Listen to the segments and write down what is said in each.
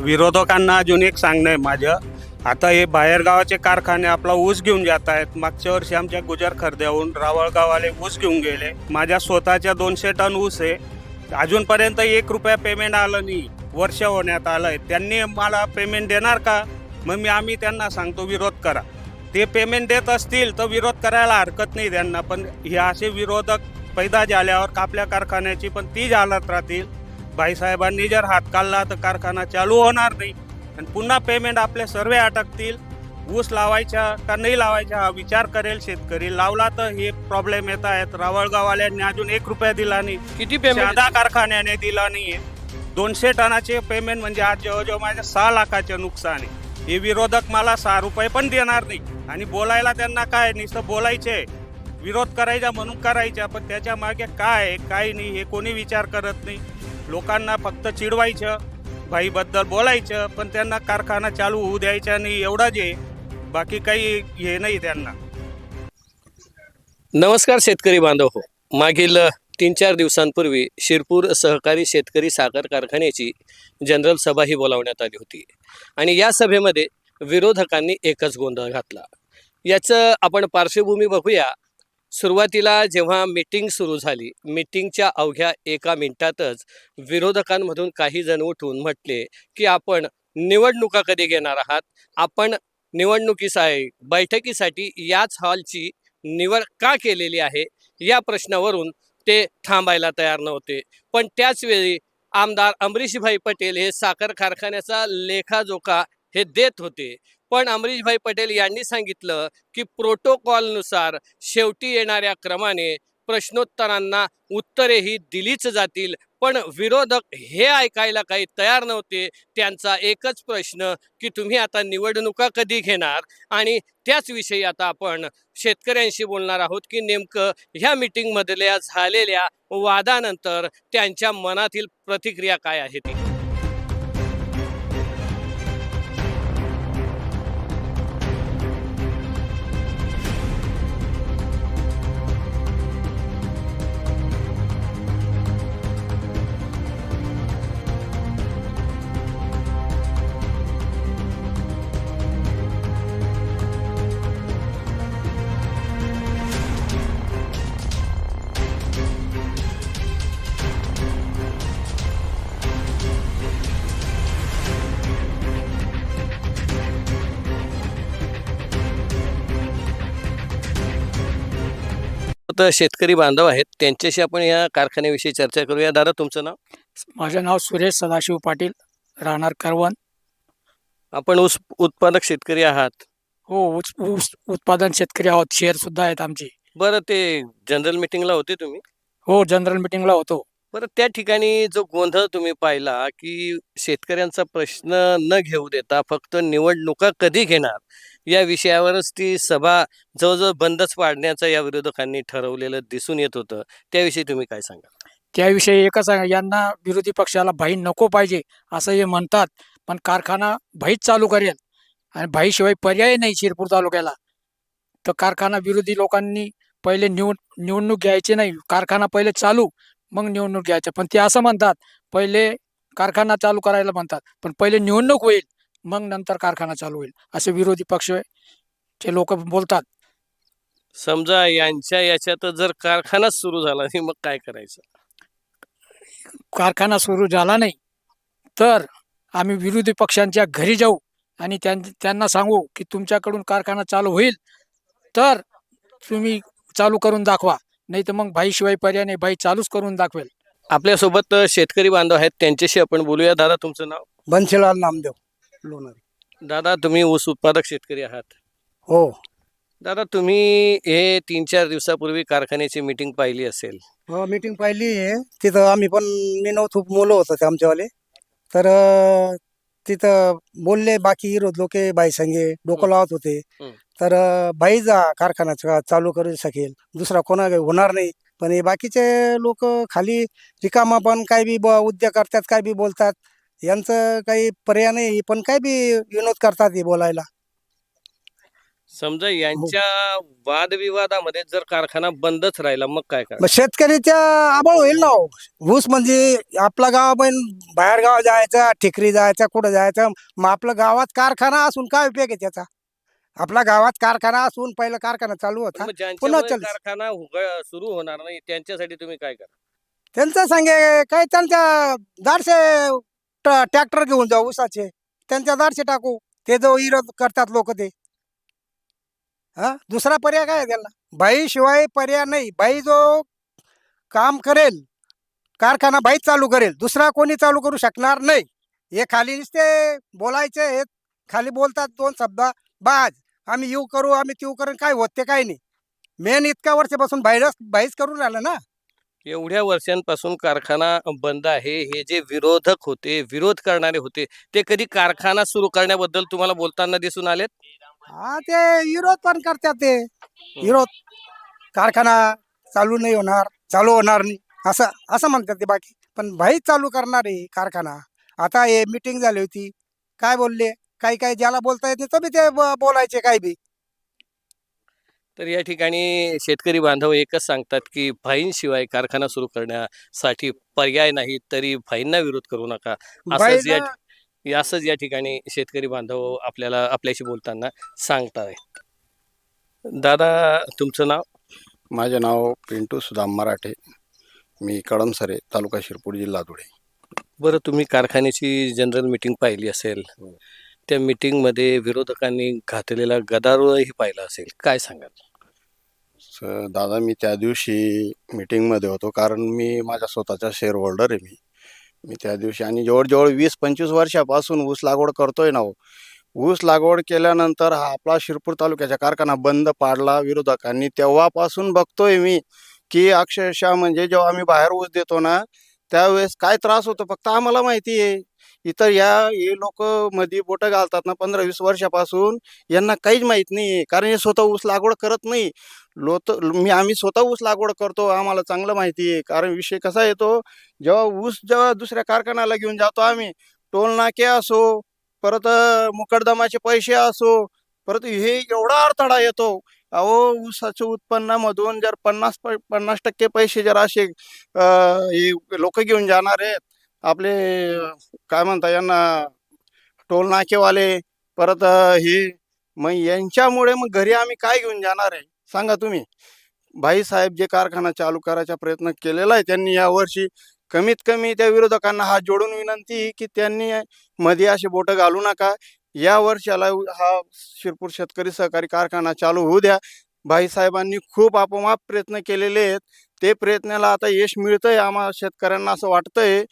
विरोधकांना अजून एक सांगणं आहे माझं. आता हे बाहेरगावाचे कारखाने आपला ऊस घेऊन जात आहेत. मागच्या वर्षी आमच्या गुजर खर्द्याहून रावळगावाले ऊस घेऊन गेले. माझ्या स्वतःच्या 200 टन ऊस आहे. अजूनपर्यंत 1 रुपया पेमेंट आलं नाही. वर्ष होण्यात आलंय. त्यांनी मला पेमेंट देणार का? मग आम्ही त्यांना सांगतो विरोध करा. ते पेमेंट देत असतील तर विरोध करायला हरकत नाही त्यांना. पण हे असे विरोधक पैदा झाल्यावर आपल्या कारखान्याची पण तीच हालत राहतील. भाईसाहेबांनी जर हात काढला तर कारखाना चालू होणार नाही आणि पुन्हा पेमेंट आपले सर्व अटकतील. ऊस लावायचा का नाही लावायचा हा विचार करेल शेतकरी. लावला तर हे प्रॉब्लेम येत आहेत. रावळगाववाल्यांनी अजून 1 रुपया दिला नाही. किती पेमेंट? साधा कारखान्याने दिला नाहीये. 200 टनाचे पेमेंट म्हणजे आज जवळजवळ माझ्या 6 लाखाचे नुकसान आहे. हे विरोधक मला 6 रुपये पण देणार नाही. आणि बोलायला त्यांना काय, नुसतं बोलायचे, विरोध करायचा म्हणून करायचा, पण त्याच्या मागे काय आहे काय नाही हे कोणी विचार करत नाही. लोकांना फक्त चिडवायचं, भाईबद्दल बोलायचं, पण त्यांना कारखाना चालू होऊ द्यायचा नाही एवढंच आहे. बाकी काही हे नाही त्यांना. नमस्कार शेतकरी बांधव हो. मागील 3-4 दिवसांपूर्वी शिरपूर सहकारी शेतकरी साखर कारखान्याची जनरल सभा ही बोलावण्यात आली होती आणि या सभेमध्ये विरोधकांनी एकच गोंधळ घातला. याचं आपण पार्श्वभूमी बघूया. सुरुवातीला जेव्हा मीटिंग सुरू झाली, मीटिंगच्या अवघ्या 1 मिनिटातच विरोधकांमधून काही जण उठून म्हटले की आपण निवडणुका कधी घेणार आहात, आपण बैठकीसाठी याच हॉलची निवड का केलेली आहे, या प्रश्नावरून ते थांबायला तयार नव्हते. पण त्याचवेळी आमदार अमरीशभाई पटेल हे साखर कारखान्याचा लेखाजोखा हे देत होते. पण अमरीशभाई पटेल यांनी सांगितलं की प्रोटोकॉलनुसार शेवटी येणाऱ्या क्रमाने प्रश्नोत्तरांना उत्तरेही दिलीच जातील. पण विरोधक हे ऐकायला काही तयार नव्हते. त्यांचा एकच प्रश्न की तुम्ही आता निवडणुका कधी घेणार. आणि त्याच विषयी आता आपण शेतकऱ्यांशी बोलणार आहोत की नेमकं ह्या मीटिंगमधल्या झालेल्या वादानंतर त्यांच्या मनातील प्रतिक्रिया काय आहे ती. तर शेतकरी बांधव आहेत, त्यांच्याशी आपण या कारखान्याविषयी चर्चा करूया. दादा, तुमचं नाव? माझे नाव सुरेश सदाशिव पाटील, राहणार करवण. आपण ऊस उत्पादक शेतकरी आहात. हो, ऊस ऊस उत्पादन शेतकरी आहोत. शेअर सुद्धा आहेत आमचे. बरं, ते जनरल मीटिंगला होते तुम्ही? हो, जनरल मीटिंगला होतो. बरं, त्या ठिकाणी जो गोंधळ तुम्ही पाहिला की शेतकऱ्यांचा प्रश्न न घेऊ देता फक्त निवडणुका कधी घेणार या विषयावरच ती सभा जवळजवळ बंदच पाडण्याचं या विरोधकांनी ठरवलेलं दिसून येत होतं. त्याविषयी तुम्ही काय सांगा? त्याविषयी एकच आहे, यांना विरोधी पक्षाला भाई नको पाहिजे असं हे म्हणतात. पण कारखाना भाईच चालू करेल आणि भाईशिवाय पर्याय नाही शिरपूर तालुक्याला. तर कारखाना विरोधी लोकांनी पहिले निवडणूक घ्यायची नाही, कारखाना पहिले चालू मग निवडणूक घ्यायचं. पण ते असं म्हणतात, पहिले कारखाना चालू करायला म्हणतात, पण पहिले निवडणूक होईल मग नंतर कारखाना चालू होईल असे विरोधी पक्षचे लोक बोलतात. समजा यांच्या याच्यात जर कारखानाच सुरू झाला नाही मग काय करायचं? कारखाना सुरू झाला नाही तर आम्ही विरोधी पक्षांच्या घरी जाऊ आणि त्यांना सांगू की तुमच्याकडून कारखाना चालू होईल तर तुम्ही चालू करून दाखवा, नाही तर मग भाईशिवाय पर्याय नाही, भाई चालूच करून दाखवेल. आपल्यासोबत शेतकरी बांधव आहेत, त्यांच्याशी आपण बोलूया. दादा, तुमचं नाव? बनशीलाल नामदेव, लोणारी. दादा, तुम्ही ऊस उत्पादक शेतकरी आहात. हो दादा, तुम्ही हे 3-4 दिवसापूर्वी कारखान्याची मीटिंग पाहिली असेल. हो, मीटिंग पाहिली आहे. तिथं आम्ही पण मी नव्हतो, मुलं होतं ते आमच्यावाले. तर तिथं बोलले बाकी विरोध लोक बाई संगे डोकं लावत होते. हं. तर बाई जा कारखाना चालू करू शकेल, दुसरा कोणा होणार नाही. पण हे बाकीचे लोक खाली रिकामा पण काय बी उद्योग करतात, काय बी बोलतात. यांचं काही पर्याय नाही, पण काय बी विनोद करतात हे बोलायला. समजा यांच्या वादविवादामध्ये जर कारखाना बंदच राहिला मग काय मग शेतकरीच्या आबाळ होईल ना हो. ऊस म्हणजे आपला गाव पण बाहेर गाव जायचं, ठिकरी जायचं, कुठं जायचं. मग आपल्या गावात कारखाना असून काय उपयोग आहे त्याचा? आपल्या गावात कारखाना असून पहिला कारखाना चालू होता, मग पुन्हा ज्यांच्यामुळे चालू. कारखाना सुरू होणार नाही त्यांच्यासाठी तुम्ही काय करा? त्यांचं सांगे काय, त्यांच्या दारशे ट्रॅक्टर घेऊन जाऊ ऊसाचे, त्यांच्या दारशे टाकू. ते जो विरोध करतात लोक ते, हा दुसरा पर्याय काय आहे त्याला? बाई शिवाय पर्याय नाही. बाई जो काम करेल, कारखाना बाईच चालू करेल, दुसरा कोणी चालू करू शकणार नाही. हे खाली नुसते बोलायचे, हे खाली बोलतात दोन शब्द, बाज आम्ही येऊ करू, आम्ही तेऊ करू, काय होत ते काही नाही. मेन इतक्या वर्षापासून बाईच करून राहिलं ना. एवढ्या वर्षांपासून कारखाना बंद आहे, हे जे विरोधक होते, विरोध करणारे होते, ते कधी कारखाना सुरू करण्याबद्दल तुम्हाला बोलताना दिसून आलेत? हा ते विरोध पण करतात, ते विरोध कारखाना चालू नाही होणार, चालू होणार नाही असं असं म्हणतात ते. बाकी पण भाई चालू करणार आहे कारखाना. आता हे मीटिंग झाली होती, काय बोलले, काही काही ज्याला बोलता येत नाही तो बी ते बोलायचे काही बी. तर या ठिकाणी शेतकरी बांधव एकच सांगतात की भाईंशिवाय कारखाना सुरू करण्यासाठी पर्याय नाही, तरी भाईंना विरोध करू नका असंच असंच या ठिकाणी शेतकरी बांधव आपल्याशी बोलताना सांगतायत. दादा, तुमचं नाव? माझे नाव पिंटू सुदाम मराठे. मी कळमसरे, तालुका शिरपूर, जिल्हा धुळे. बरं, तुम्ही कारखान्याची जनरल मीटिंग पाहिली असेल, त्या मीटिंगमध्ये विरोधकांनी घातलेला गदारोळही पाहिला असेल, काय सांगाल? दादा, मी त्या दिवशी मीटिंगमध्ये होतो, कारण मी माझ्या स्वतःचा शेअर होल्डर आहे. मी त्या दिवशी, आणि जवळजवळ 20-25 वर्षापासून ऊस लागवड करतोय ना हो. ऊस लागवड केल्यानंतर हा आपला शिरपूर तालुक्याचा कारखाना बंद पाडला विरोधकांनी, तेव्हापासून बघतोय मी की अक्षरशः म्हणजे जेव्हा आम्ही बाहेर ऊस देतो ना, त्यावेळेस काय त्रास होतो फक्त आम्हाला माहिती आहे. इतर हे लोक मध्ये बोटं घालतात ना 15-20 वर्षापासून, यांना काहीच माहीत नाही आहे, कारण हे स्वतः ऊस लागवड करत नाही. आम्ही स्वतः ऊस लागवड करतो, आम्हाला चांगलं माहिती आहे. कारण विषय कसा येतो, जेव्हा दुसऱ्या कारखान्याला घेऊन जातो आम्ही, टोल नाके असो, परत मुकदमाचे पैसे असो, परत हे एवढा अडथळा येतो. अहो, ऊसाच्या उत्पन्नामधून जर 50% पैसे जर असे हे लोक घेऊन जाणार आहेत, आपले काय म्हणता यांना, टोल नाकेवाले, परत हे, मग यांच्यामुळे मग घरी आम्ही काय घेऊन जाणार आहे सांगा तुम्ही. भाईसाहेब जे कारखाना चालू करायचा प्रयत्न केलेला आहे त्यांनी यावर्षी, कमीत कमी त्या विरोधकांना हात जोडून विनंती की त्यांनी मध्ये असे बोटं घालू नका. या वर्षाला हा शिरपूर शेतकरी सहकारी कारखाना चालू होऊ द्या. भाईसाहेबांनी खूप आपोमाप प्रयत्न केलेले आहेत, ते प्रयत्नाला आता यश मिळतंय आम्हा शेतकऱ्यांना असं वाटतंय.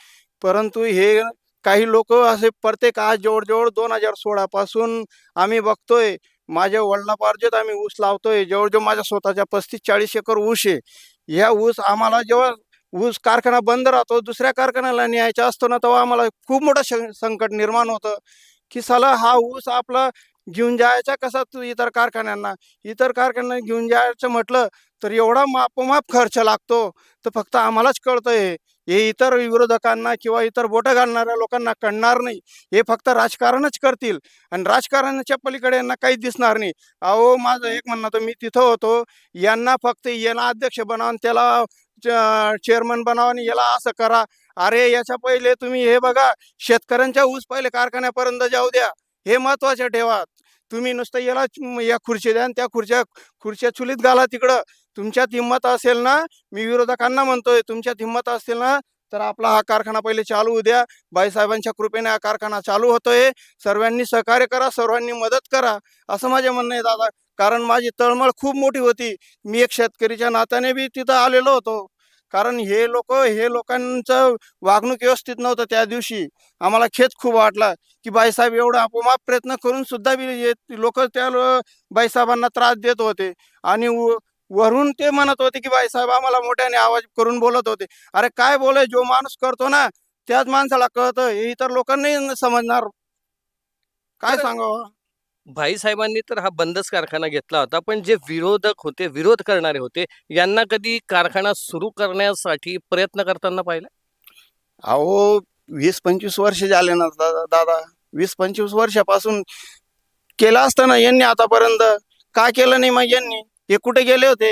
परंतु हे काही लोक असे प्रत्येक, आज जवळजवळ 2016 पासून आम्ही बघतोय, माझ्या वडिलापार्जित आम्ही ऊस लावतोय. जवळजवळ माझ्या स्वतःच्या 35-40 एकर ऊस आहे. ह्या ऊस आम्हाला जेव्हा ऊस कारखाना बंद राहतो, दुसऱ्या कारखान्याला न्यायचा असतो ना, तेव्हा आम्हाला खूप मोठं संकट निर्माण होतं की साला हा ऊस आपला घेऊन जायचा कसा तू इतर कारखान्यांना घेऊन जायचं म्हटलं तर एवढा मापोमाप खर्च लागतो. तर फक्त आम्हालाच कळतंय, हे इतर विरोधकांना किंवा इतर बोटं घालणाऱ्या लोकांना कळणार नाही. हे फक्त राजकारणच करतील, आणि राजकारणाच्या पलीकडे यांना काहीच दिसणार नाही. अहो, माझं एक म्हणणं, तर मी तिथं होतो, यांना फक्त याला अध्यक्ष बनवा, त्याला चेअरमन बनवा, आणि याला असं करा. अरे, याच्या पहिले तुम्ही हे बघा, शेतकऱ्यांच्या ऊस पहिले कारखान्यापर्यंत जाऊ द्या, हे महत्वाचे ठेवा. तुम्ही नुसतं याला या खुर्ची द्या आणि त्या खुर्च्या चुलीत घाला तिकडं. तुमच्यात हिंमत असेल ना, मी विरोधकांना म्हणतोय, तुमच्यात हिंमत असेल ना, तर आपला हा कारखाना पहिले चालू होऊ द्या. बाईसाहेबांच्या कृपेने हा कारखाना चालू होतोय. सर्वांनी सहकार्य करा, सर्वांनी मदत करा, असं माझे म्हणणं आहे दादा. कारण माझी तळमळ खूप मोठी होती. मी एक शेतकरीच्या नात्याने बी तिथं आलेलो होतो, कारण हे लोकांचं वागणूक व्यवस्थित नव्हतं. त्या दिवशी आम्हाला खेद खूप वाटला की बाईसाहेब एवढा आपोमाप प्रयत्न करून सुद्धा बी लोक त्या बाईसाहेबांना त्रास देत होते, आणि वरून ते म्हणत होते की बाईसाहेब आम्हाला मोठ्याने आवाज करून बोलत होते. अरे काय बोलाय, जो माणूस करतो ना त्याच माणसाला कळतं, हे इतर लोकांनाही समजणार. काय सांगावं. भाईसाहेबांनी तर हा बंदच कारखाना घेतला होता, पण जे विरोधक होते, विरोध करणारे होते, यांना कधी कारखाना सुरू करण्यासाठी प्रयत्न करताना पाहिलं? अहो, 20-25 वर्ष झाले ना दादा. 20-25 वर्षापासून केलं असताना यांनी आतापर्यंत का केलं नाही मग यांनी? हे कुठे गेले होते?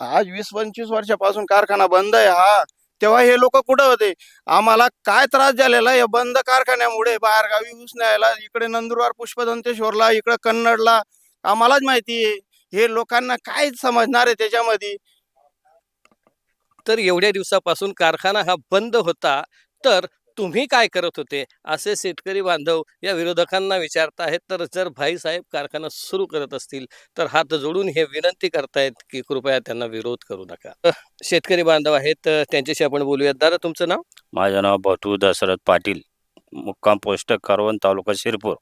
आज 20-25 वर्षापासून कारखाना बंद आहे हा. तेव्हा हे लोक कुठे होते? आम्हाला काय त्रास झालेला या बंद कारखान्यामुळे? बाहेरगावी ऊस न्यायला, इकडे नंदुरबार पुष्पदंतेश्वरला, इकडे कन्नडला, आम्हालाच माहिती आहे. हे लोकांना काय समजणार आहे त्याच्यामध्ये? तर एवढ्या दिवसापासून कारखाना हा बंद होता, तर तुम्ही काय करत होते असे शेतकरी बांधव या विरोधकांना विचारत आहेत. तर जर भाईसाहेब कारखाना सुरू करत असतील तर हात जोडून हे विनंती करतायत की कृपया त्यांना विरोध करू नका. शेतकरी बांधव आहेत, त्यांच्याशी आपण बोलूयात. दादा, तुमचं नाव? माझं नाव भटू दशरथ पाटील, मुक्काम पोस्ट करवण, तालुका शिरपूर.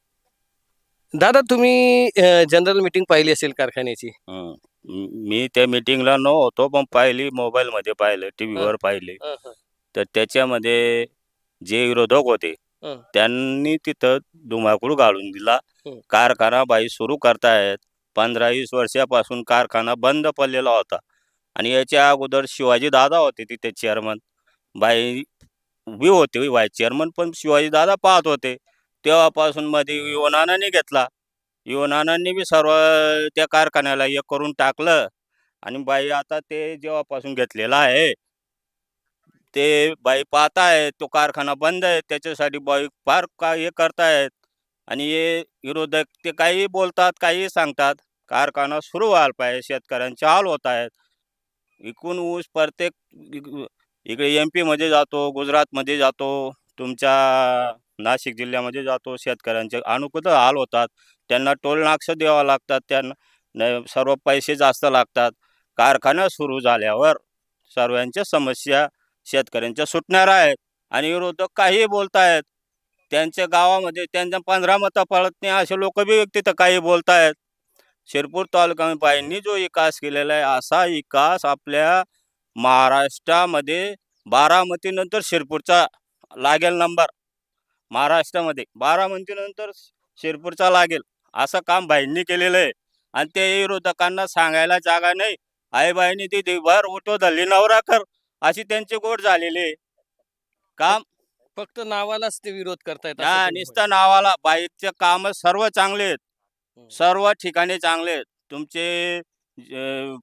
दादा, तुम्ही जनरल मीटिंग पाहिली असेल कारखान्याची. हं. मी त्या मीटिंगला नव्हतो, पण पाहिली, मोबाईलमध्ये पाहिलं, टीव्हीवर पाहिले. हं, हं, तर त्याच्यामध्ये जे विरोधक होते हं. त्यांनी तिथं धुमाकूळ घालून दिला. हं. कारखाना बाई सुरू करतायत. 15-20 वर्षापासून कारखाना बंद पडलेला होता आणि याच्या अगोदर शिवाजी दादा होते तिथे चेअरमन. बाई उभी होते व्हाईस चेअरमन, पण शिवाजी दादा पाहत होते. तेव्हापासून मध्ये युवनानाने घेतला. युवनानांनी बी सर्व त्या कारखान्याला एक करून टाकलं आणि बाई आता ते जेव्हापासून घेतलेला आहे ते बाई पाहतायत तो कारखाना बंद आहे, त्याच्यासाठी बाई फार हे करतायत. आणि हे विरोधक ते काही बोलतात, काही सांगतात. कारखाना सुरू व्हायला पाहिजे, शेतकऱ्यांचे हाल होत आहेत. एकूण ऊस प्रत्येक इकडे MP मध्ये जातो, गुजरातमध्ये जातो, तुमच्या नाशिक जिल्ह्यामध्ये जातो. शेतकऱ्यांचे अनुकूल हाल होतात. त्यांना टोल नाक्स द्यावं लागतात, त्यांना सर्व पैसे जास्त लागतात. कारखाना सुरू झाल्यावर सर्वांच्या समस्या शेतकऱ्यांच्या सुटणार आहेत. आणि विरोधक काही बोलतायत, त्यांच्या गावामध्ये त्यांच्या 15 मतं पडत नाही असे लोक बी तिथं काही बोलतायत. शिरपूर तालुक्यामध्ये बाईंनी जो विकास केलेला आहे, असा विकास आपल्या महाराष्ट्रामध्ये बारामतीनंतर शिरपूरचा लागेल नंबर. महाराष्ट्रामध्ये बारामतीनंतर शिरपूरचा लागेल असं काम बाईंनी केलेलं आहे. आणि ते विरोधकांना सांगायला जागा नाही. आईबाईंनी ती दिवभर उठो धरली नवरा कर अशी त्यांची गोड झालेली आहे. काम फक्त नावालाच ते विरोध करतायत असं या तुम्ही नुसतं नावाला. बाईचे काम सर्व चांगले आहेत, म्हणताय. सर्व ठिकाणी चांगले आहेत. तुमचे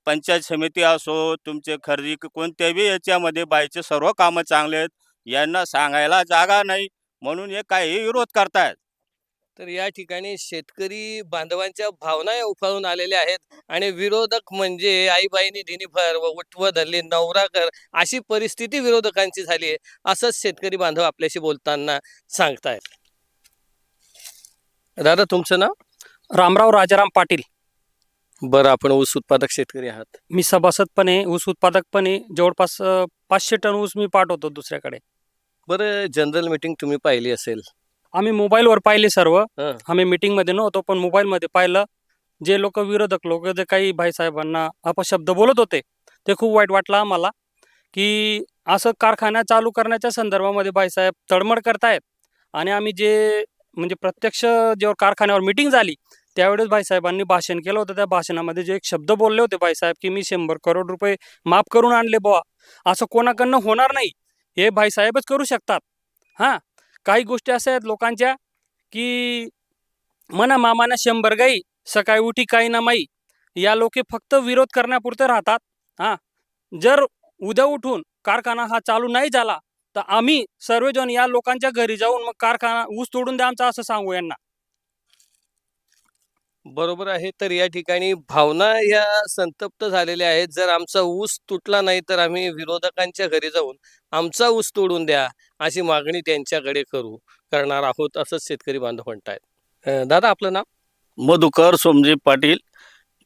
पंचायत समिती असो, तुमचे खरेदी कोणत्याही याच्यामध्ये बाईचे सर्व कामं चांगले आहेत. यांना सांगायला जागा नाही म्हणून हे काही विरोध करतायत. तर या ठिकाणी शेतकरी बांधवांच्या भावना या उफाळून आलेल्या आहेत आणि विरोधक म्हणजे आईबाईंनी दिनी भर व उठव धरली नवरा कर अशी परिस्थिती विरोधकांची झाली आहे, असंच शेतकरी बांधव आपल्याशी बोलताना सांगतायत. दादा, तुमचं नाव? रामराव राजाराम पाटील. बरं, आपण ऊस उत्पादक शेतकरी आहात. मी सभासदपणे ऊस उत्पादकपणे जवळपास 500 टन ऊस मी पाठवतो दुसऱ्याकडे. बरं, जनरल मीटिंग तुम्ही पाहिली असेल. आम्ही मोबाईलवर पाहिले सर्व. हं. आम्ही मीटिंगमध्ये नव्हतो, पण मोबाईलमध्ये पाहिलं. जे लोक विरोधक लोक जे काही भाईसाहेबांना अपशब्द बोलत होते ते खूप वाईट वाटलं आम्हाला, की असं कारखाना चालू करण्याच्या संदर्भामध्ये भाईसाहेब तळमळ करतायत. आणि आम्ही जे म्हणजे प्रत्यक्ष जेव्हा कारखान्यावर मीटिंग झाली त्यावेळेस भाईसाहेबांनी भाषण केलं होतं. त्या भाषणामध्ये जे एक शब्द बोलले होते भाईसाहेब, की मी 100 करोड रुपये माफ करून आणले बुवा, असं कोणाकडनं होणार नाही, हे भाईसाहेबच करू शकतात. हां, काही गोष्टी अशा आहेत लोकांच्या, की म्हणा मामाना 100 गाई, सकाळी उठी काही ना माई. या लोके फक्त विरोध करण्यापुरते राहतात. हां, जर उद्या उठून कारखाना हा चालू नाही झाला तर आम्ही सर्वजण या लोकांच्या घरी जाऊन मग कारखाना ऊस तोडून द्या आमचा, असं सांगू यांना. बरोबर आहे. तर या ठिकाणी भावना या संतप्त झालेल्या आहेत. जर आमचा ऊस तुटला नाही तर आम्ही विरोधकांच्या घरी जाऊन आमचा ऊस तोडून द्या अशी मागणी त्यांच्याकडे करणार आहोत, असंच शेतकरी बांधव म्हणतायत. दादा, आपलं नाव? मधुकर सोमजी पाटील.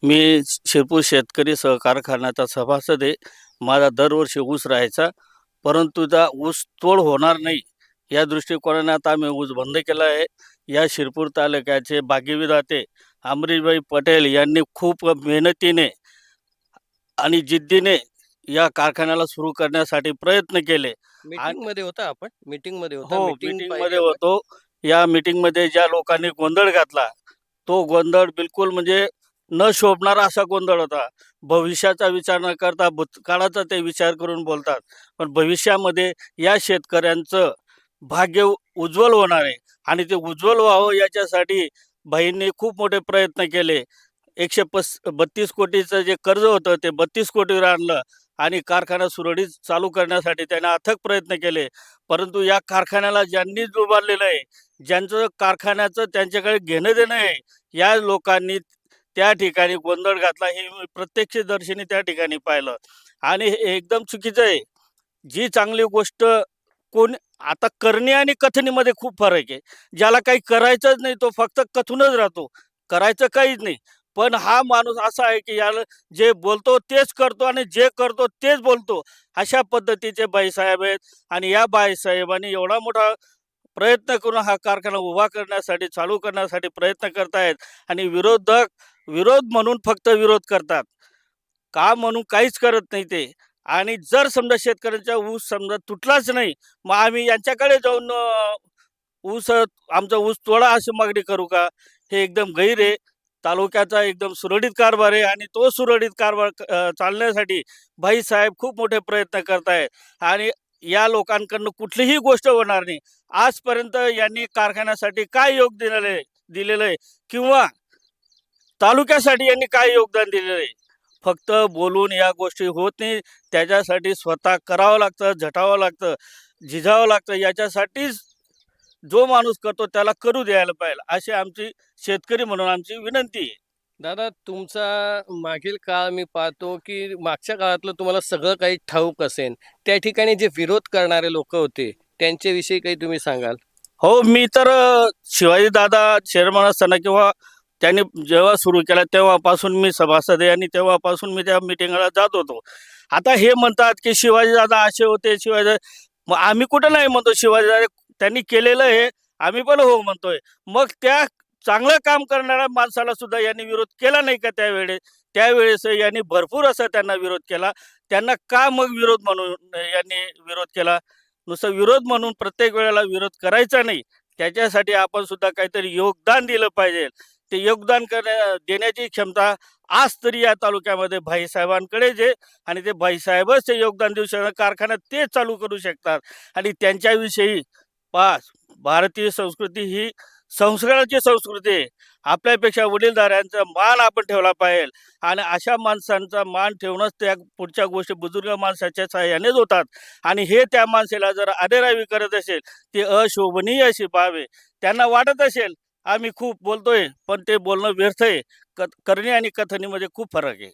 मी शिरपूर शेतकरी सहकार कारखान्याचा सभासद आहे. माझा दरवर्षी ऊस राहायचा, परंतु त्या ऊस तोड होणार नाही या दृष्टिकोनाने आता आम्ही ऊस बंद केला आहे. या शिरपूर तालुक्याचे भाग्यविधाते अमरीशभाई पटेल यांनी खूप मेहनतीने आणि जिद्दीने या कारखान्याला सुरू करण्यासाठी प्रयत्न केले. मीटिंग मध्ये होता आपण? मीटिंग मध्ये होता? हो, मीटिंग मीटिंग पाहिली मध्ये आपण. होतो. या मीटिंग मध्ये ज्या लोकांनी गोंधळ घातला तो गोंधळ बिलकुल म्हणजे न शोभणारा असा गोंधळ होता. भविष्याचा विचार न करता भूतकाळाचा ते विचार करून बोलतात. पण भविष्यामध्ये या शेतकऱ्यांचं भाग्य उज्ज्वल होणार आहे आणि ते उज्ज्वल व्हावं याच्यासाठी भाईंनी खूप मोठे प्रयत्न केले. 132 कोटीचं जे कर्ज होतं ते 32 कोटीवर आणलं आणि कारखाना सुरळीत चालू करण्यासाठी त्याने अथक प्रयत्न केले. परंतु या कारखान्याला ज्यांनी उभारलेलं आहे, ज्यांचं कारखान्याचं त्यांच्याकडे घेणं देणं आहे, या लोकांनी त्या ठिकाणी गोंधळ घातला. हे मी प्रत्यक्षदर्शीने त्या ठिकाणी पाहिलं आणि हे एकदम चुकीचं आहे. जी चांगली गोष्ट कोण आता करणे आणि कथनीमध्ये खूप फरक आहे. ज्याला काही करायचंच नाही तो फक्त कथूनच राहतो, करायचं काहीच नाही. पण हा माणूस असा आहे की याला जे बोलतो तेच करतो आणि जे करतो तेच बोलतो. अशा पद्धतीचे बाईसाहेब आहेत आणि या बाईसाहेबांनी एवढा मोठा प्रयत्न करून हा कारखाना उभा करण्यासाठी, चालू करण्यासाठी प्रयत्न करतायत आणि विरोधक विरोध म्हणून फक्त विरोध करतात. काम म्हणून काहीच करत नाही ते. आणि जर समजा शेतकऱ्यांचा ऊस समजा तुटलाच नाही, मग आम्ही यांच्याकडे जाऊन आमचा ऊस तोडा अशी मागणी करू का? हे एकदम गैर आहे. तालुक्याचा एकदम सुरळीत कारभार आहे आणि तो सुरळीत कारभार चालण्यासाठी भाईसाहेब खूप मोठे प्रयत्न करतायत आणि या लोकांकडनं कुठलीही गोष्ट होणार नाही. आजपर्यंत यांनी कारखान्यासाठी काय दिलेलं आहे किंवा तालुक्यासाठी यांनी काय योगदान दिलेलं आहे? फक्त बोलून या गोष्टी होत नाही. त्याच्यासाठी स्वतः करावं लागतं, झटावं लागतं, झिजावं लागतं. याच्यासाठीच जो माणूस करतो त्याला करू द्यायला पाहिजे, अशी आमची शेतकरी म्हणून आमची विनंती आहे. दादा, तुमचा मागील काळ मी पाहतो की मागच्या काळातलं तुम्हाला सगळं काही ठाऊक असेल. त्या ठिकाणी जे विरोध करणारे लोक होते त्यांच्याविषयी काही तुम्ही सांगाल? हो, मी तर शिवाजी दादा चेअरमन असताना किंवा त्यांनी जेव्हा सुरू केला तेव्हापासून मी सभासद आहे आणि तेव्हापासून मी त्या मिटिंगला जात होतो. आता हे म्हणतात की शिवाजी दादा असे होते, मग आम्ही कुठं नाही म्हणतो शिवाजी दादा त्यांनी केलेलं आहे, आम्ही पण हो म्हणतोय. मग त्या चांगलं काम करणाऱ्या माणसाला सुद्धा यांनी विरोध केला नाही का त्यावेळेस यांनी भरपूर असा त्यांना विरोध केला. त्यांना का मग विरोध म्हणून यांनी विरोध केला? नुसतं विरोध म्हणून प्रत्येक वेळेला विरोध करायचा नाही. त्याच्यासाठी आपण सुद्धा काहीतरी योगदान दिलं पाहिजे. ते योगदान देण्याची क्षमता आज तरी या तालुक्यामध्ये भाईसाहेबांकडेच आहे आणि ते भाईसाहेबच ते योगदान देऊ शकतात. कारखान्यात ते चालू करू शकतात आणि त्यांच्याविषयी भारतीय संस्कृती ही संस्काराची संस्कृती आहे. आपल्यापेक्षा वडीलधाऱ्यांचा मान आपण ठेवला पाहिजे आणि अशा माणसांचा मान ठेवणंच त्या पुढच्या गोष्टी बुजुर्ग माणसाच्या सहाय्यानेच होतात आणि हे त्या माणसाला जर आदेरावी करत असेल ती अशोभनीय अशी बाब आहे. त्यांना वाटत असेल आम्ही खूप बोलतोय, पण ते बोलणं व्यर्थ आहे. करणे आणि कथनीमध्ये खूप फरक आहे.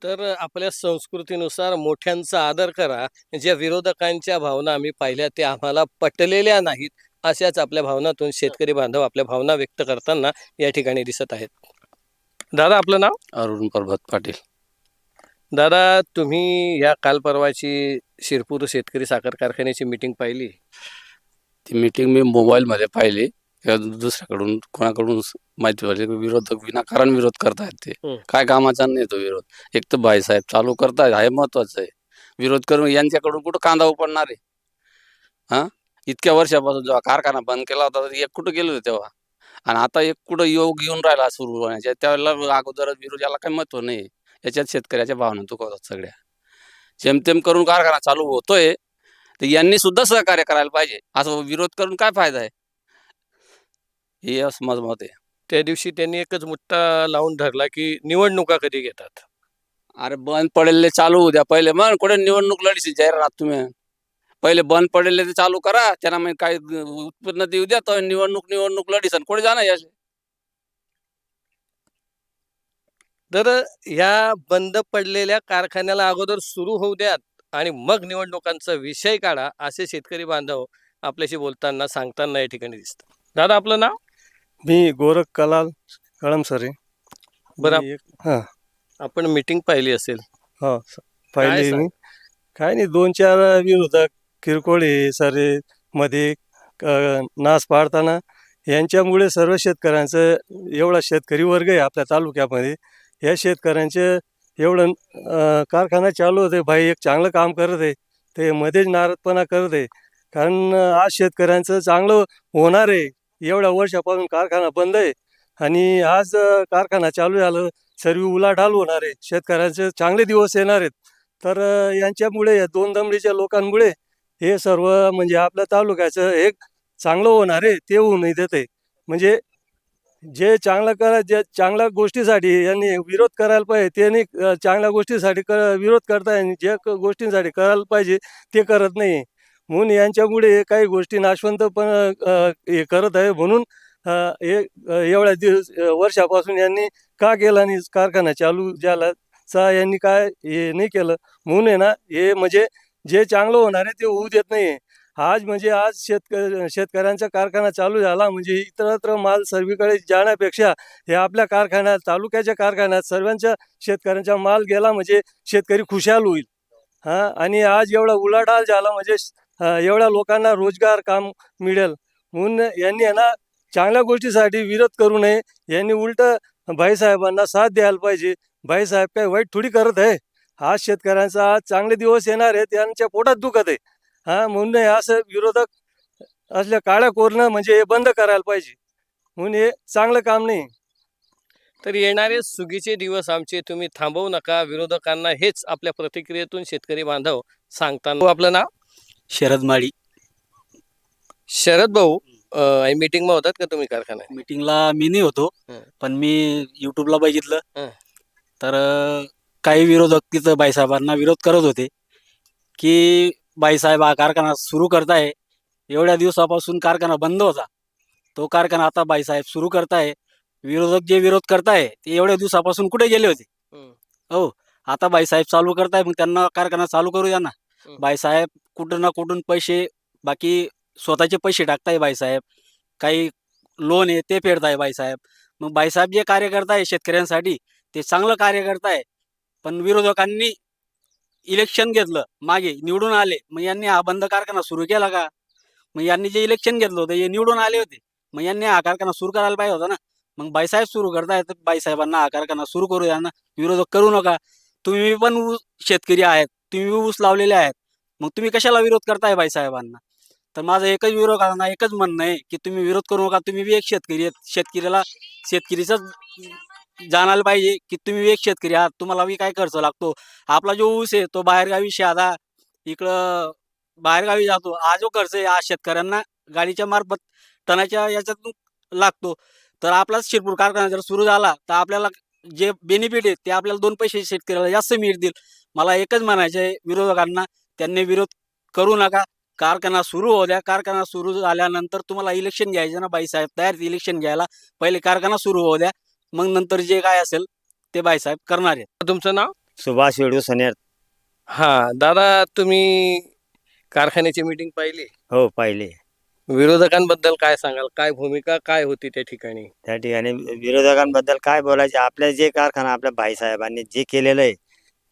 तर आपल्या संस्कृतीनुसार मोठ्यांचा आदर करा. ज्या विरोधकांच्या भावना आम्ही पाहिल्या त्या आम्हाला पटलेल्या नाहीत, अशाच आपल्या भावनातून शेतकरी बांधव आपल्या भावना व्यक्त करताना या ठिकाणी दिसत आहेत. दादा, आपलं नाव? अरुण पर्वत पाटील. दादा, तुम्ही या काल परवाची शिरपूर शेतकरी साखर कारखान्याची मीटिंग पाहिली? ती मीटिंग मी मोबाईलमध्ये पाहिली किंवा दुसऱ्याकडून कोणाकडून माहिती पडली की विरोधक विनाकारण विरोध करतायत. ते काय कामाचा नाही तो विरोध. एक तर भाईसाहेब चालू करतायत हे महत्वाचं आहे. विरोध करून यांच्याकडून कुठं कांदा उपडणार आहे? हा, इतक्या वर्षापासून जेव्हा कारखाना बंद केला होता तर एक कुठं गेलो होतो तेव्हा, आणि आता एक कुठं योग येऊन राहिला सुरू होण्याच्या त्यावेळेला अगोदरच विरोध याला काही महत्व नाही. याच्यात शेतकऱ्याच्या भावना दुखवतात सगळ्या. जेमतेम करून कारखाना चालू होतोय तर यांनी सुद्धा सहकार्य करायला पाहिजे. असं विरोध करून काय फायदा आहे, हे असं माझं मत आहे. त्या दिवशी त्यांनी एकच मुद्दा लावून धरला की निवडणुका कधी घेतात. अरे बंद पडलेले चालू होऊ द्या पहिले, मग कुठे निवडणूक लढीची जाहिरात तुम्ही पहिले बंद पडलेले ते चालू करा, त्यांना मग काय उत्पन्न देऊ द्या, तर निवडणूक लढीसन कुठे जाणार याचे. तर या बंद पडलेल्या कारखान्याला अगोदर सुरू होऊ द्यात आणि मग निवडणुकांचा विषय काढा, असे शेतकरी बांधव आपल्याशी बोलताना सांगताना या ठिकाणी दिसतात. दादा, आपलं नाव? मी गोरख कलाल कळमसरे. बरं, हां आपण मीटिंग पाहिली असेल. हो पाहिली सांग? मी. काय नाही, 2-4 विरोधक किरकोळ हे सारे मध्ये नाश पाडताना यांच्यामुळे सर्व शेतकऱ्यांचं एवढा शेतकरी वर्ग आहे आपल्या तालुक्यामध्ये. या शेतकऱ्यांचे एवढं कारखाना चालू होते, भाई एक चांगलं काम करत आहे, ते मध्येच नाराजपणा करत आहे. कारण आज शेतकऱ्यांचं चांगलं होणार आहे. एवढ्या वर्षापासून कारखाना बंद आहे आणि आज कारखाना चालू झालं, सर्व उलाढाल होणार आहे, शेतकऱ्यांचे चांगले दिवस येणार आहेत. तर यांच्यामुळे या दोन दमडीच्या लोकांमुळे हे सर्व म्हणजे आपल्या तालुक्याचं एक चांगलं होणार आहे ते होऊ नाही देत आहे. म्हणजे जे चांगलं जे चांगल्या गोष्टीसाठी यांनी विरोध करायला पाहिजे त्यांनी चांगल्या गोष्टीसाठी विरोध करताय आणि जे गोष्टींसाठी करायला पाहिजे ते करत नाही. म्हणून यांच्यामुळे काही गोष्टी नाशवंत पण हे करत आहे. म्हणून हे एवढ्या वर्षापासून यांनी का केला नाही कारखाना चालू झाला यांनी काय हे नाही केलं. म्हणून आहे ना, हे म्हणजे जे चांगलं होणार आहे ते होऊ देत नाही. आज म्हणजे आज शेतकऱ्यांचा कारखाना चालू झाला म्हणजे इतरत्र माल सर्वीकडे जाण्यापेक्षा हे आपल्या कारखान्यात तालुक्याच्या कारखान्यात सर्वांच्या शेतकऱ्यांचा माल गेला म्हणजे शेतकरी खुशाल होईल. आणि आज एवढा उलाढाल झाला म्हणजे एवढ्या लोकांना रोजगार काम मिळेल. म्हणून यांनी आहे ना चांगल्या गोष्टीसाठी विरोध करू नये. यांनी उलट भाईसाहेबांना साथ द्यायला पाहिजे. भाईसाहेब काय वाईट थोडी करत आहे. आज शेतकऱ्यांचा आज चांगले दिवस येणार आहेत, त्यांच्या पोटात दुखत आहे. म्हणून असं विरोधक असल्या काळ्या कोरणं म्हणजे हे बंद करायला पाहिजे. म्हणून हे चांगलं काम नाही. तर येणारे सुगीचे दिवस आमचे तुम्ही थांबवू नका. विरोधकांना हेच आपल्या प्रतिक्रियेतून शेतकरी बांधव सांगताना. आपलं नाव? शरद माळी. शरद भाऊ, मीटिंग मध्ये होतात का तुम्ही कारखान्यात? मीटिंगला मी नाही होतो, पण मी युट्यूबला बघितलं हं. तर काही विरोधक तिथं बाईसाहेबांना विरोध करत होते की बाईसाहेब हा कारखाना सुरू करताय. एवढ्या दिवसापासून कारखाना बंद होता, तो कारखाना आता बाईसाहेब सुरू करताय. विरोधक जे विरोध करताय ते एवढ्या दिवसापासून कुठे गेले होते? हो, आता बाईसाहेब चालू करताय, मग त्यांना कारखाना चालू करू द्या ना. बाईसाहेब कुठं ना कुठून पैसे, बाकी स्वतःचे पैसे टाकताय बाईसाहेब, काही लोन आहे ते फेडताय बाईसाहेब. मग बाईसाहेब जे कार्य करताय शेतकऱ्यांसाठी ते चांगलं कार्य करताय. पण विरोधकांनी इलेक्शन घेतलं, मागे निवडून आले, मग यांनी हा बंद कारखाना सुरू केला का? मग यांनी जे इलेक्शन घेतलं होतं हे निवडून आले होते, मग यांनी हा कारखाना सुरू करायला पाहिजे होता ना. मग बाईसाहेब सुरू करताय तर बाईसाहेबांना हा कारखाना सुरू करू द्या ना. विरोधक करू नका. तुम्ही पण शेतकरी आहेत, तुम्ही ऊस लावलेले आहेत, मग तुम्ही कशाला विरोध करताय बाईसाहेबांना? तर माझं एकच विरोधकांना एकच म्हणणं आहे की तुम्ही विरोध करू नका. तुम्ही बी एक शेतकरी आहेत, शेतकरीचाच जाणायला पाहिजे की तुम्ही एक शेतकरी आहात. तुम्हाला बी काय खर्च लागतो. आपला जो ऊस आहे तो बाहेरगावी शहादा इकडं बाहेरगावी जातो. हा जो खर्च आहे हा शेतकऱ्यांना गाडीच्या मार्फत टनाच्या याच्यातून लागतो. तर आपलाच शिरपूर कारखाना जर सुरू झाला तर आपल्याला जे बेनिफिट आहे ते आपल्याला 2 पैसे शेतकऱ्याला जास्त मिळतील. मला एकच म्हणायचं आहे विरोधकांना, त्यांनी विरोध करू नका. कारखाना सुरू होऊ द्या. कारखाना सुरू झाल्यानंतर तुम्हाला इलेक्शन घ्यायचं ना, बाईसाहेब तयार इलेक्शन घ्यायला. पहिले कारखाना सुरू होऊ द्या, मग नंतर जे काय असेल ते बाईसाहेब करणार आहेत. तुमचं नाव? सुभाष वेडू सनेर. दादा, तुम्ही कारखान्याची मीटिंग पाहिली? हो, पाहिले. विरोधकांबद्दल काय सांगाल? काय भूमिका काय होती त्या ठिकाणी? त्या ठिकाणी विरोधकांबद्दल काय बोलायचे, आपल्या जे कारखाना आपल्या भाईसाहेबांनी जे केलेलं आहे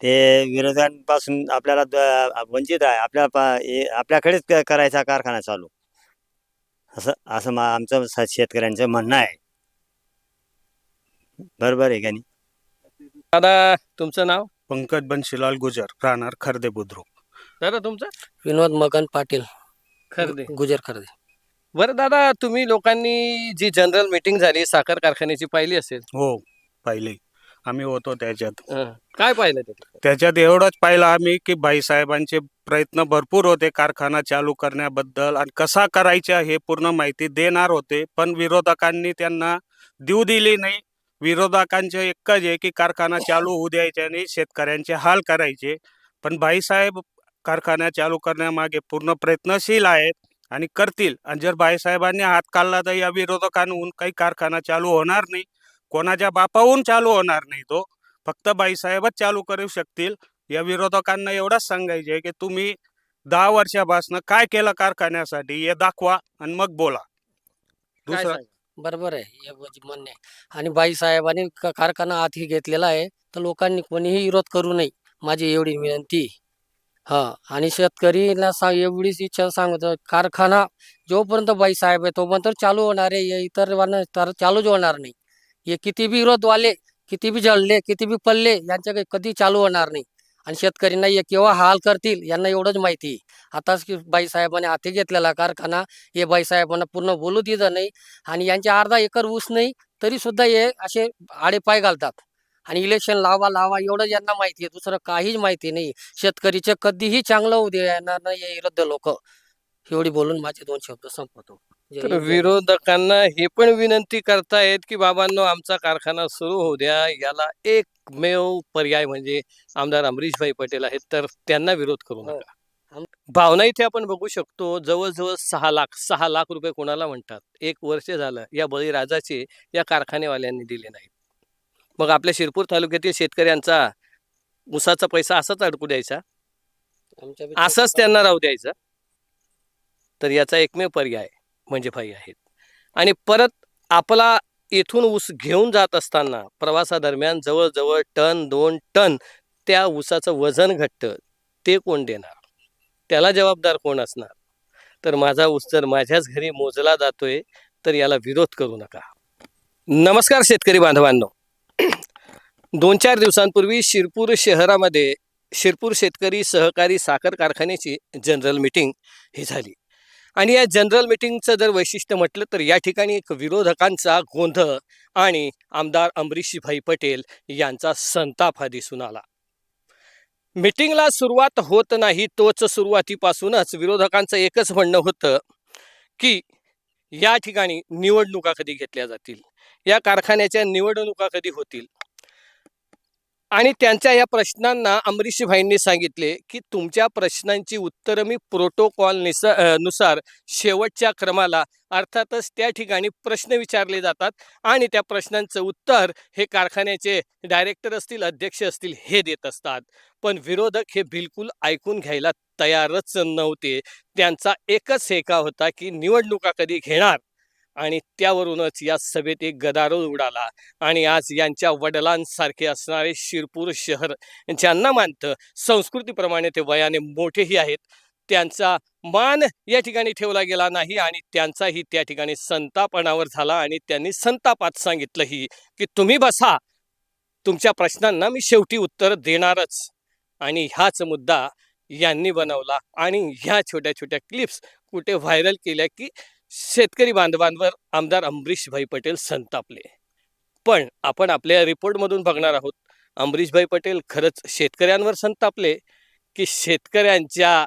ते विरोधांपासून आपल्याला वंचित आहे. आपल्याकडेच करायचा कारखाना चालू, असं असं आमचं शेतकऱ्यांचं म्हणणं आहे. बरोबर आहे का नाही? दादा, तुमचं नाव? पंकज बन्शीलाल गुजर, राहणार खर्दे बुद्रुक. दादा, तुमचं? विनोद मगन पाटील, खर्दे. गुजर खर्दे. बरं दादा, तुम्ही लोकांनी जी जनरल मीटिंग झाली साखर कारखान्याची पाहिली असेल? हो, पाहिले. आम्ही होतो त्याच्यात. काय पाहिलं त्याच्यात एवढंच पाहिलं आम्ही की भाईसाहेबांचे प्रयत्न भरपूर होते कारखाना चालू करण्याबद्दल आणि कसा करायचा हे पूर्ण माहिती देणार होते, पण विरोधकांनी त्यांना देऊ दिली नाही. विरोधकांचे एकच आहे की कारखाना चालू होऊ द्यायचे आणि शेतकऱ्यांचे हाल करायचे. पण भाईसाहेब कारखाना चालू करण्यामागे पूर्ण प्रयत्नशील आहेत आणि करतील. आणि जर भाईसाहेबांनी हात काढला तर या विरोधकांहून काही कारखाना चालू होणार नाही, कोणाच्या बापाहून चालू होणार नाही. तो फक्त बाईसाहेबच चालू करू शकतील. या विरोधकांना एवढंच सांगायचे की तुम्ही 10 वर्षापासून काय केलं कारखान्यासाठी हे दाखवा आणि मग बोला. दुसरं बरोबर आहे, हे म्हणणे आहे. आणि बाईसाहेबांनी कारखाना हाती घेतलेला आहे तर लोकांनी कोणीही विरोध करू नये, माझी एवढी विनंती. आणि शेतकरीला एवढीच इच्छा सांगतो, कारखाना जोपर्यंत बाईसाहेब आहे तोपर्यंत चालू होणार आहे, इतर तर चालूच होणार नाही. हे किती बी विरोधवाले, किती बी जळले, किती बी पडले, यांच्या कधी चालू होणार नाही. आणि शेतकऱ्यांना हे केव्हा हाल करतील यांना एवढंच माहिती. आताच की बाईसाहेबांनी हाती घेतलेला कारखाना हे बाईसाहेबांना पूर्ण बोलू दिलं नाही. आणि यांचे अर्धा एकर ऊस नाही तरी सुद्धा हे असे आडेपाय घालतात. आणि इलेक्शन लावा एवढं यांना माहिती आहे, दुसरं काहीच माहिती नाही. शेतकरीचे कधीही चांगलं होऊ दे येणार नाही हे विरुद्ध लोक. एवढी बोलून माझे 2 शब्द संपवतो. तर विरोधकांना हे पण विनंती करतायत की बाबांनो आमचा कारखाना सुरू होऊ द्या, याला एकमेव पर्याय म्हणजे आमदार अमरीशभाई पटेल आहेत, तर त्यांना विरोध करू नका. भावना इथे आपण बघू शकतो, जवळजवळ 6 लाख रुपये कोणाला म्हणतात. 1 वर्ष झालं या बळीराजाचे या कारखानेवाल्यांनी दिले नाहीत. मग आपल्या शिरपूर तालुक्यातील शेतकऱ्यांचा ऊसाचा पैसा असाच अडकू द्यायचा, असंच त्यांना राहू द्यायचा? तर याचा एकमेव पर्याय म्हणजे भाई आहेत. आणि परत आपला येथून ऊस घेऊन जात असताना प्रवासादरम्यान जवळजवळ 2 टन त्या ऊसाचं वजन घटतं, ते कोण देणार? त्याला जबाबदार कोण असणार? तर माझा ऊस जर माझ्याच घरी मोजला जातोय तर याला विरोध करू नका. नमस्कार शेतकरी बांधवांनो. 2-4 दिवसांपूर्वी शिरपूर शहरामध्ये शिरपूर शेतकरी सहकारी साखर कारखान्याची जनरल मीटिंग ही झाली. आणि या जनरल मीटिंगचं जर वैशिष्ट्य म्हटलं तर या ठिकाणी एक विरोधकांचा गोंधळ आणि आमदार अमरीशभाई पटेल यांचा संताप हा दिसून आला. मीटिंगला सुरुवात होत नाही तोच सुरुवातीपासूनच विरोधकांचं एकच म्हणणं होतं की या ठिकाणी निवडणुका कधी घेतल्या जातील, या कारखान्याच्या निवडणुका कधी होतील. आणि त्यांच्या या प्रश्नांना अमरीशभाईंनी सांगितले की तुमच्या प्रश्नांची उत्तरं मी प्रोटोकॉल नुसार शेवटच्या क्रमाला, अर्थातच त्या ठिकाणी प्रश्न विचारले जातात आणि त्या प्रश्नांचं उत्तर हे कारखान्याचे डायरेक्टर असतील, अध्यक्ष असतील, हे देत असतात. पण विरोधक हे बिलकुल ऐकून घ्यायला तयारच नव्हते. त्यांचा एकच हेका होता की निवडणुका कधी घेणार, आणि त्यावरूनच या सभेत एक गदारोळ उडाला. आणि आज यांच्या वडिलांसारखे असणारे शिरपूर शहर ज्यांना मानतं, संस्कृतीप्रमाणे ते वयाने मोठेही आहेत, त्यांचा मान या ठिकाणी ठेवला गेला नाही आणि त्यांचाही त्या ठिकाणी संताप अनावर झाला. आणि त्यांनी संतापात सांगितलंही की तुम्ही बसा, तुमच्या प्रश्नांना मी शेवटी उत्तर देणारच. आणि हाच मुद्दा यांनी बनवला आणि ह्या छोट्या छोट्या क्लिप्स कुठे व्हायरल केल्या की शेतकरी बांधवांवर आमदार अमरीशभाई पटेल संतापले. पण आपण आपल्या रिपोर्टमधून बघणार आहोत, अमरीशभाई पटेल खरंच शेतकऱ्यांवर संतापले की शेतकऱ्यांच्या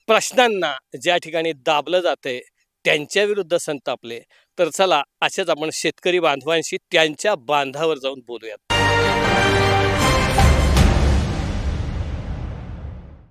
प्रश्नांना ज्या ठिकाणी दाबलं जातंय त्यांच्या विरुद्ध संतापले. तर चला अशाच आपण शेतकरी बांधवांशी त्यांच्या बांधावर जाऊन बोलूयात.